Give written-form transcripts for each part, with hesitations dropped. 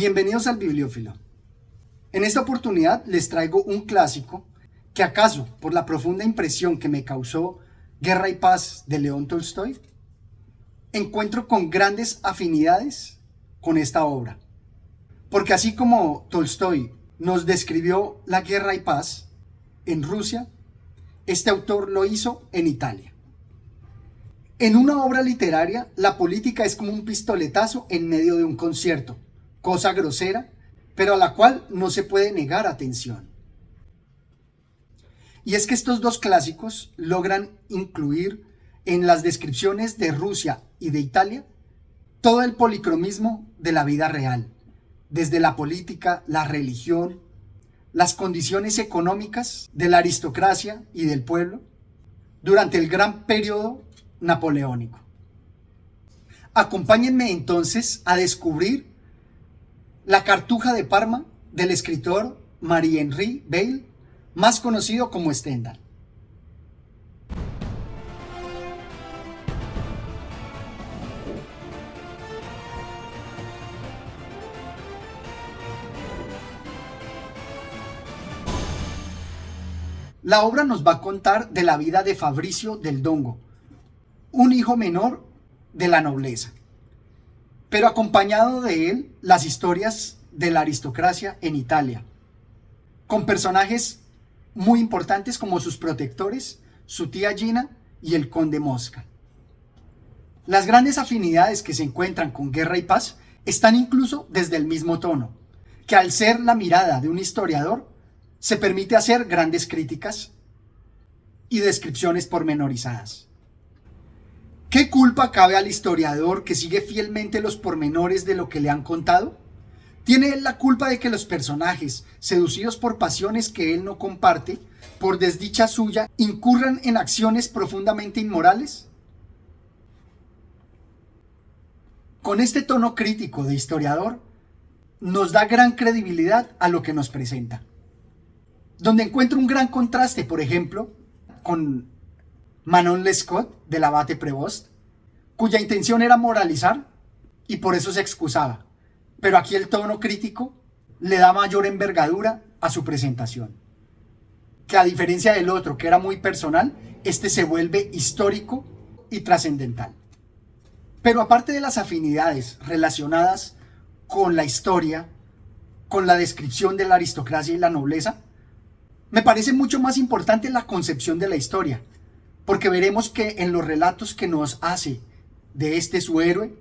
Bienvenidos al Bibliófilo. En esta oportunidad les traigo un clásico que acaso, por la profunda impresión que me causó Guerra y Paz de León Tolstoy, encuentro con grandes afinidades con esta obra. Porque así como Tolstoy nos describió la Guerra y Paz en Rusia, este autor lo hizo en Italia. En una obra literaria, la política es como un pistoletazo en medio de un concierto, cosa grosera, pero a la cual no se puede negar atención. Y es que estos dos clásicos logran incluir en las descripciones de Rusia y de Italia todo el policromismo de la vida real, desde la política, la religión, las condiciones económicas de la aristocracia y del pueblo durante el gran periodo napoleónico. Acompáñenme entonces a descubrir La Cartuja de Parma del escritor Marie-Henri Beyle, más conocido como Stendhal. La obra nos va a contar de la vida de Fabrizio del Dongo, un hijo menor de la nobleza, pero acompañado de él las historias de la aristocracia en Italia, con personajes muy importantes como sus protectores, su tía Gina y el conde Mosca. Las grandes afinidades que se encuentran con Guerra y Paz están incluso desde el mismo tono, que al ser la mirada de un historiador, se permite hacer grandes críticas y descripciones pormenorizadas. ¿Qué culpa cabe al historiador que sigue fielmente los pormenores de lo que le han contado? ¿Tiene él la culpa de que los personajes, seducidos por pasiones que él no comparte, por desdicha suya, incurran en acciones profundamente inmorales? Con este tono crítico de historiador, nos da gran credibilidad a lo que nos presenta. Donde encuentro un gran contraste, por ejemplo, con Manon Lescaut del abate Prevost, cuya intención era moralizar y por eso se excusaba, pero aquí el tono crítico le da mayor envergadura a su presentación, que a diferencia del otro, que era muy personal, este se vuelve histórico y trascendental. Pero aparte de las afinidades relacionadas con la historia, con la descripción de la aristocracia y la nobleza, me parece mucho más importante la concepción de la historia, porque veremos que en los relatos que nos hace de este su héroe,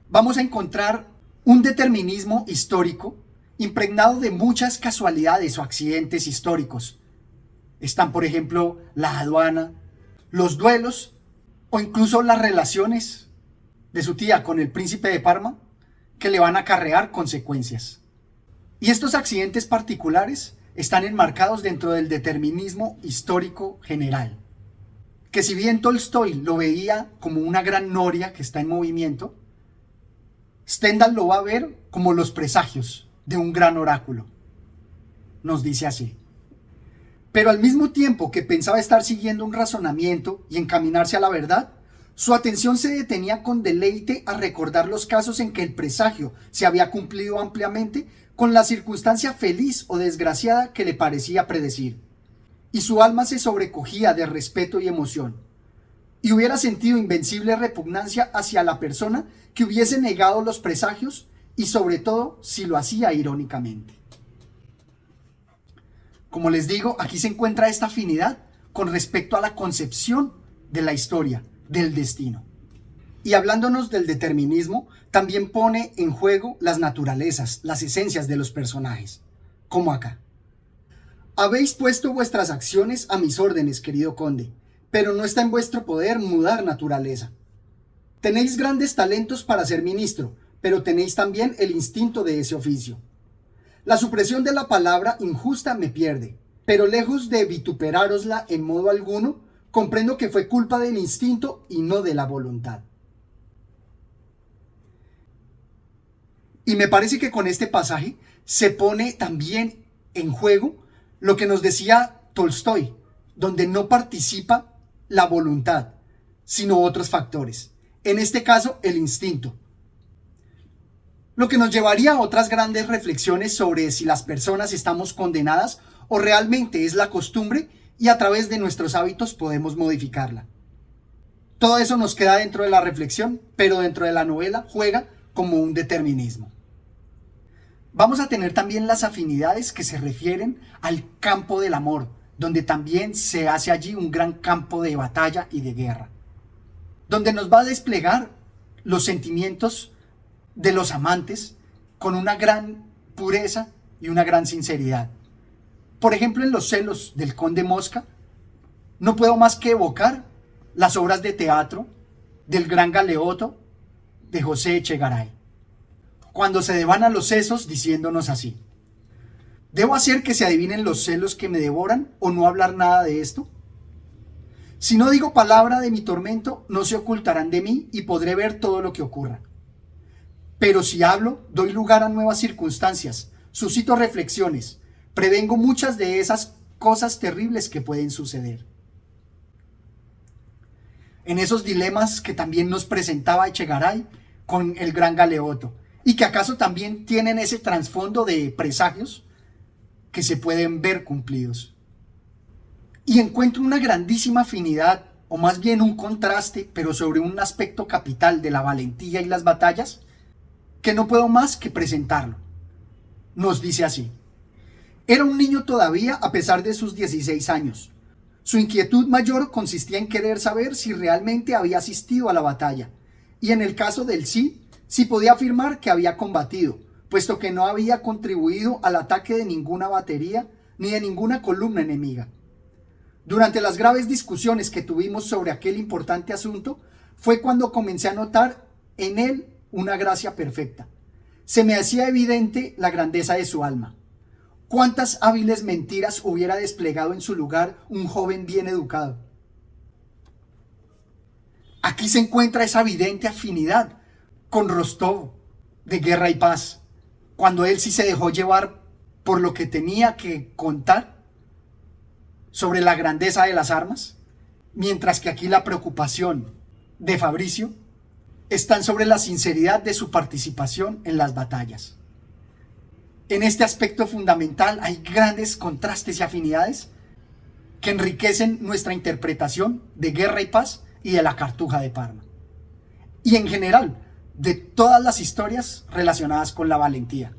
vamos a encontrar un determinismo histórico impregnado de muchas casualidades o accidentes históricos. Están, por ejemplo, la aduana, los duelos o incluso las relaciones de su tía con el príncipe de Parma que le van a acarrear consecuencias. Y estos accidentes particulares están enmarcados dentro del determinismo histórico general, que si bien Tolstoy lo veía como una gran noria que está en movimiento, Stendhal lo va a ver como los presagios de un gran oráculo. Nos dice así: pero al mismo tiempo que pensaba estar siguiendo un razonamiento y encaminarse a la verdad, su atención se detenía con deleite a recordar los casos en que el presagio se había cumplido ampliamente con la circunstancia feliz o desgraciada que le parecía predecir, y su alma se sobrecogía de respeto y emoción, y hubiera sentido invencible repugnancia hacia la persona que hubiese negado los presagios, y sobre todo si lo hacía irónicamente. Como les digo, aquí se encuentra esta afinidad con respecto a la concepción de la historia, del destino. Y hablándonos del determinismo, también pone en juego las naturalezas, las esencias de los personajes, como acá. Habéis puesto vuestras acciones a mis órdenes, querido conde, pero no está en vuestro poder mudar naturaleza. Tenéis grandes talentos para ser ministro, pero tenéis también el instinto de ese oficio. La supresión de la palabra injusta me pierde, pero lejos de vituperárosla en modo alguno, comprendo que fue culpa del instinto y no de la voluntad. Y me parece que con este pasaje se pone también en juego lo que nos decía Tolstoy, donde no participa la voluntad, sino otros factores. En este caso, el instinto. lo que nos llevaría a otras grandes reflexiones sobre si las personas estamos condenadas o realmente es la costumbre y a través de nuestros hábitos podemos modificarla. Todo eso nos queda dentro de la reflexión, pero dentro de la novela juega como un determinismo. Vamos a tener también las afinidades que se refieren al campo del amor, donde también se hace allí un gran campo de batalla y de guerra, donde nos va a desplegar los sentimientos de los amantes con una gran pureza y una gran sinceridad. Por ejemplo, en Los celos del Conde Mosca, no puedo más que evocar las obras de teatro del Gran Galeoto de José Echegaray, cuando se devana los sesos diciéndonos así: ¿debo hacer que se adivinen los celos que me devoran o no hablar nada de esto? Si no digo palabra de mi tormento, no se ocultarán de mí y podré ver todo lo que ocurra. Pero si hablo, doy lugar a nuevas circunstancias, suscito reflexiones, prevengo muchas de esas cosas terribles que pueden suceder. En esos dilemas que también nos presentaba Echegaray con el Gran Galeoto, y que acaso también tienen ese trasfondo de presagios que se pueden ver cumplidos. Y encuentro una grandísima afinidad, o más bien un contraste, pero sobre un aspecto capital de la valentía y las batallas, que no puedo más que presentarlo. Nos dice así: era un niño todavía a pesar de sus 16 años. Su inquietud mayor consistía en querer saber si realmente había asistido a la batalla, y en el caso del sí, si podía afirmar que había combatido, puesto que no había contribuido al ataque de ninguna batería ni de ninguna columna enemiga. Durante las graves discusiones que tuvimos sobre aquel importante asunto, fue cuando comencé a notar en él una gracia perfecta. Se me hacía evidente la grandeza de su alma. ¿Cuántas hábiles mentiras hubiera desplegado en su lugar un joven bien educado? Aquí se encuentra esa evidente afinidad con Rostov de Guerra y Paz, cuando él sí se dejó llevar por lo que tenía que contar sobre la grandeza de las armas, mientras que aquí la preocupación de Fabricio está sobre la sinceridad de su participación en las batallas. En este aspecto fundamental hay grandes contrastes y afinidades que enriquecen nuestra interpretación de Guerra y Paz y de la Cartuja de Parma, y en general de todas las historias relacionadas con la valentía,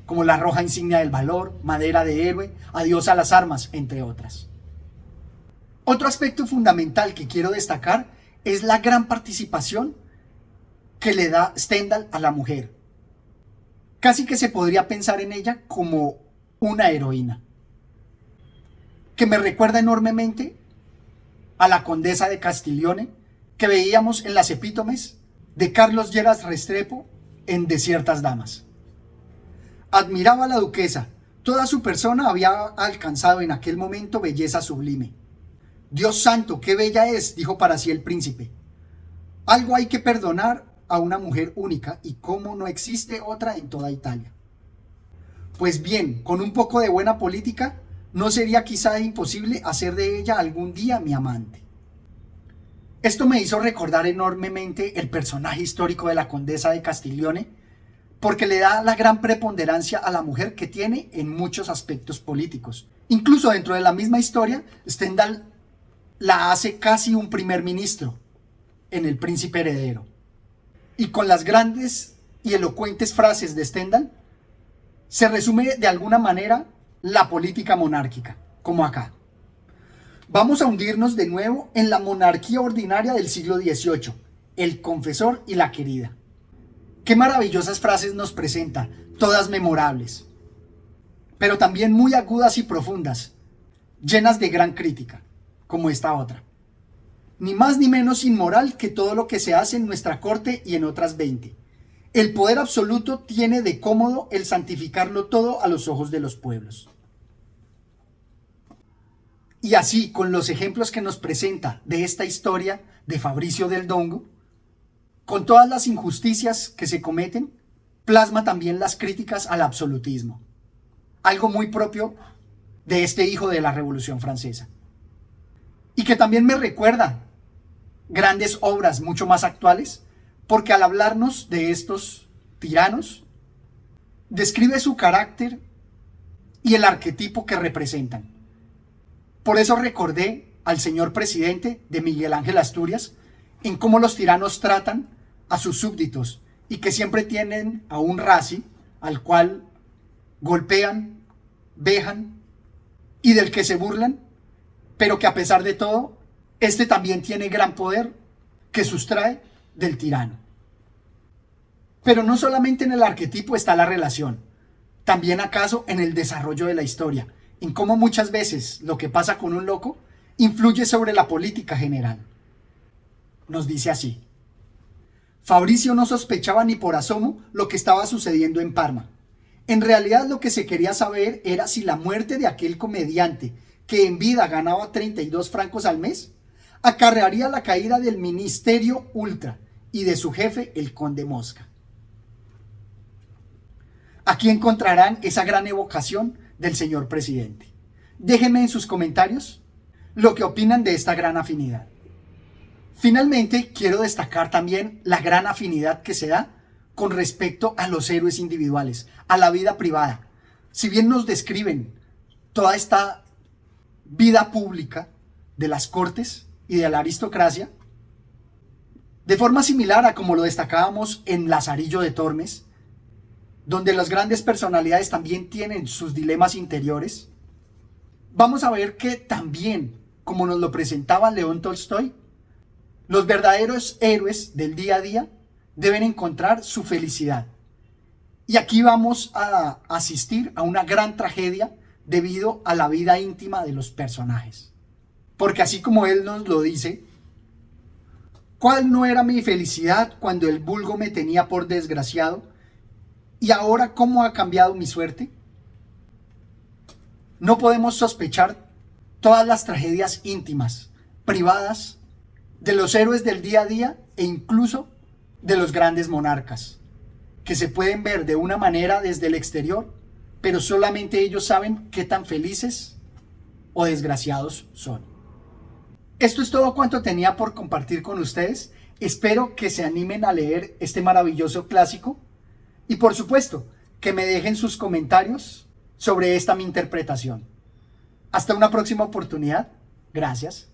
como La roja insignia del valor, Madera de héroe, Adiós a las armas, entre otras. Otro aspecto fundamental que quiero destacar es la gran participación que le da Stendhal a la mujer. Casi que se podría pensar en ella como una heroína, que me recuerda enormemente a la condesa de Castiglione que veíamos en las epítomes de Carlos Lleras Restrepo en De ciertas damas. Admiraba a la duquesa, toda su persona había alcanzado en aquel momento belleza sublime. Dios santo, qué bella es, dijo para sí el príncipe. Algo hay que perdonar a una mujer única, y cómo no existe otra en toda Italia. Pues bien, con un poco de buena política, no sería quizá imposible hacer de ella algún día mi amante. Esto me hizo recordar enormemente el personaje histórico de la condesa de Castiglione, porque le da la gran preponderancia a la mujer que tiene en muchos aspectos políticos. Incluso dentro de la misma historia, Stendhal la hace casi un primer ministro en El príncipe heredero. Y con las grandes y elocuentes frases de Stendhal, se resume de alguna manera la política monárquica, como acá. Vamos a hundirnos de nuevo en la monarquía ordinaria del siglo XVIII, el confesor y la querida. Qué maravillosas frases nos presenta, todas memorables, pero también muy agudas y profundas, llenas de gran crítica, como esta otra. Ni más ni menos inmoral que todo lo que se hace en nuestra corte y en otras 20. El poder absoluto tiene de cómodo el santificarlo todo a los ojos de los pueblos. Y así, con los ejemplos que nos presenta de esta historia de Fabricio del Dongo, con todas las injusticias que se cometen, plasma también las críticas al absolutismo, algo muy propio de este hijo de la Revolución Francesa. Y que también me recuerda grandes obras mucho más actuales, porque al hablarnos de estos tiranos, describe su carácter y el arquetipo que representan. Por eso recordé al señor presidente de Miguel Ángel Asturias en cómo los tiranos tratan a sus súbditos y que siempre tienen a un raci al cual golpean, vejan y del que se burlan, pero que a pesar de todo, este también tiene gran poder que sustrae del tirano. Pero no solamente en el arquetipo está la relación, también acaso en el desarrollo de la historia, en cómo muchas veces lo que pasa con un loco influye sobre la política general. Nos dice así: Fabricio no sospechaba ni por asomo lo que estaba sucediendo en Parma. En realidad lo que se quería saber era si la muerte de aquel comediante, que en vida ganaba 32 francos al mes, acarrearía la caída del Ministerio Ultra y de su jefe, el conde Mosca. Aquí encontrarán esa gran evocación del señor presidente. Déjenme en sus comentarios lo que opinan de esta gran afinidad. Finalmente, quiero destacar también la gran afinidad que se da con respecto a los héroes individuales, a la vida privada. Si bien nos describen toda esta vida pública de las cortes y de la aristocracia, de forma similar a como lo destacábamos en Lazarillo de Tormes, donde las grandes personalidades también tienen sus dilemas interiores, vamos a ver que también, como nos lo presentaba León Tolstoy, los verdaderos héroes del día a día deben encontrar su felicidad. Y aquí vamos a asistir a una gran tragedia debido a la vida íntima de los personajes. Porque así como él nos lo dice, ¿cuál no era mi felicidad cuando el vulgo me tenía por desgraciado? ¿Y ahora cómo ha cambiado mi suerte? No podemos sospechar todas las tragedias íntimas, privadas, de los héroes del día a día e incluso de los grandes monarcas, que se pueden ver de una manera desde el exterior, pero solamente ellos saben qué tan felices o desgraciados son. Esto es todo cuanto tenía por compartir con ustedes. Espero que se animen a leer este maravilloso clásico y por supuesto que me dejen sus comentarios sobre esta mi interpretación. Hasta una próxima oportunidad. Gracias.